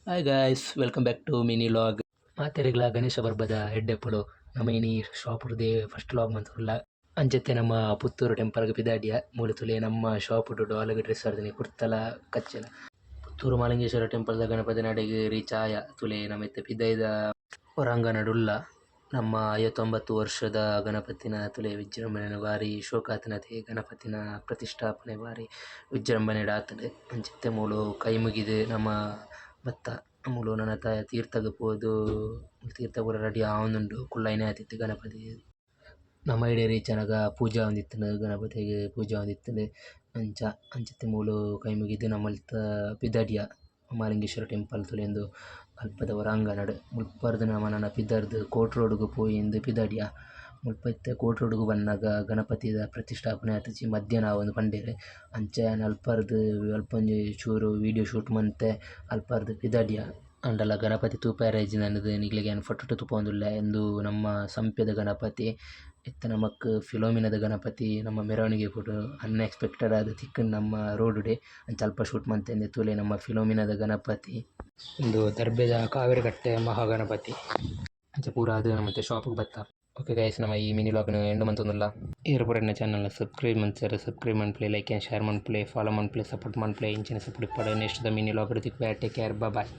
Hi guys, welcome back to mini vlog. ಮಾತೆರೆಗ್ಲ ಗಣೇಶ ಬರ್ಬದ ಎಡ್ಡೆಪ್ಪಳು ನಮ್ಮ ಇನಿ ಶಾಪುರ್ದೇ ಫಸ್ಟ್ ಲಾಗ್ ಮಂತುಲ್ಲ ಅಂಚತ್ತೆ ನಮ್ಮ ಪುತ್ತೂರು ಟೆಂಪಲ್ಗೆ ಪಿದಾಡಿಯ ಮೂಲತುಲೆ ನಮ್ಮ ಶಾಪುಡು ಡಾಲಗ್ ಡ್ರೆಸ್ ಅರ್ದನೆ ಕುರ್ತಲ ಕಚ್ಚಲ ಪುತ್ತೂರು ಮಾಲಿಂಗೇಶ್ವರ ಟೆಂಪಲ್ದ ಗಣಪತಿ ನಡೆಗೆ ರೀಚ್ ಆಯ ತುಲೆ ನಮ್ಮತ್ತೆ ಪಿದೈದ ಹೊರಾಂಗಣಡುಲ್ಲ ನಮ್ಮ 59 ವರ್ಷದ ಗಣಪತಿನ ತುಲೆ ವಿಜೃಂಭಣೆ ಭಾರಿ ಶೋಕಾತನತೆ ಗಣಪತಿನ ಪ್ರತಿಷ್ಠಾಪನೆ ಭಾರಿ ವಿಜೃಂಭಣೆ ಆತದೆ ಅಂಚಿತ್ತೆ ಮೂಲು ಕೈ ಮುಗಿದು ನಮ್ಮ ಬತ್ತ ಮೂಲು ನನ್ನ ತೀರ್ಥಗೆ ಪೋದು ತೀರ್ಥ ಪೂರ ರೆಡಿ ಆವೊಂದುಂಡು ಕುಳ್ಳೈನೆ ಆತಿತ್ತು ಗಣಪತಿ ನಮ್ಮ ಇಡೀ ರೀಚನಗ ಪೂಜಾ ಒಂದಿತ್ತು ಗಣಪತಿಗೆ ಪೂಜಾ ಒಂದಿತ್ತು ಅಂಚ ಅಂಚತ್ತೆ ಮೂಲು ಕೈ ಮುಗಿದು ನಮ್ಮಲ್ತ ಪಿದಾಡಿಯ ಮಾಲಿಂಗೇಶ್ವರ ಟೆಂಪಲ್ ತುಲೆಂದು ಅಲ್ಪದ ಹೊರಾಂಗಣಡ್ ಮುಲ್ಪರ್ದು ನಮ್ಮ ನನ್ನ ಪಿದರ್ದು ಕೋಟ್ ರೋಡ್ಗ್ ಪೋಯಿಂದು ಪಿದಾಡಿಯ ಮುಲ್ಪ ಇತ್ತೆ ಕೋಟ್ ರೋಡ್ಗ್ ಬನ್ನಗ ಗಣಪತಿದ ಪ್ರತಿಷ್ಠಾಪನೆ ಆತಿಜಿ ಮಧ್ಯಾಹ್ನ ಒಂದು ಪಂಡೇರೆ ಅಂಚೆ ಅಲ್ಪರ್ದು ಅಲ್ಪೊಂಜಿ ಚೂರು ವಿಡಿಯೋ ಶೂಟ್ ಮಂತೆ ಅಲ್ಪರ್ದು ಪಿದಾಡಿಯ ಅಂಡಲ ಗಣಪತಿ ತೂಪೆರೆಜಿನದು ನಿಕ್ಲೆಗೆ ಫೊಟೊ ತುಪೊಂದುಲ್ಲೆ ಎಂದು ನಮ್ಮ ಸಂಪ್ಯದ ಗಣಪತಿ ಇತ್ತ ನಮಕ್ ಫಿಲೋಮಿನದ ಗಣಪತಿ ನಮ್ಮ ಮೆರವಣಿಗೆ ಫೋಟೋ ಅನ್ಎಕ್ಸ್ಪೆಕ್ಟೆಡ್ ಆದ ತಿಕ್ಕನ್ ನಮ್ಮ ರೋಡ್ ಡೇ ಅಂಚ ಅಲ್ಪ ಶೂಟ್ ಮಂತೆಂದೆ ತೂಲೆ ನಮ್ಮ ಫಿಲೋಮಿನದ ಗಣಪತಿ ಒಂದು ದರ್ಬೆದ ಕಾವೇರಿ ಕಟ್ಟೆ ಮಹಾಗಣಪತಿ ಅಂಚ ಪೂರ ಅದು ಮತ್ತೆ ಶಾಪಿಗೆ ಬತ್ತ. ಓಕೆ ಗೈಸ್, ನಮ್ಮ ಈ ಮಿನಿ ಲಾಗ್ನ ಎಂಡ್ ಮಂತೊಂದುಲ್ಲ ಏರ್ ಪೂರ ಎನ್ನ ಚಾನಲ್ನ ಸಬ್ಸ್ಕ್ರೈಬ್ ಮಂತ್ಸರ್ ಸಬ್ಸ್ಕ್ರೈಬ್ ಮನ್ಪ್ಲೆ ಲೈಕ್ ಆ್ಯಂಡ್ ಶೇರ್ ಮನ್ಪ್ಲೆ ಫಾಲೋ ಮನ್ಪ್ಲೆ ಸಪೋರ್ಟ್ ಮನ್ಪ್ಲೆ ಇಂಚಿನ ಸಪೋರ್ಟ್ ಪಡ next the mini vlog take care bye.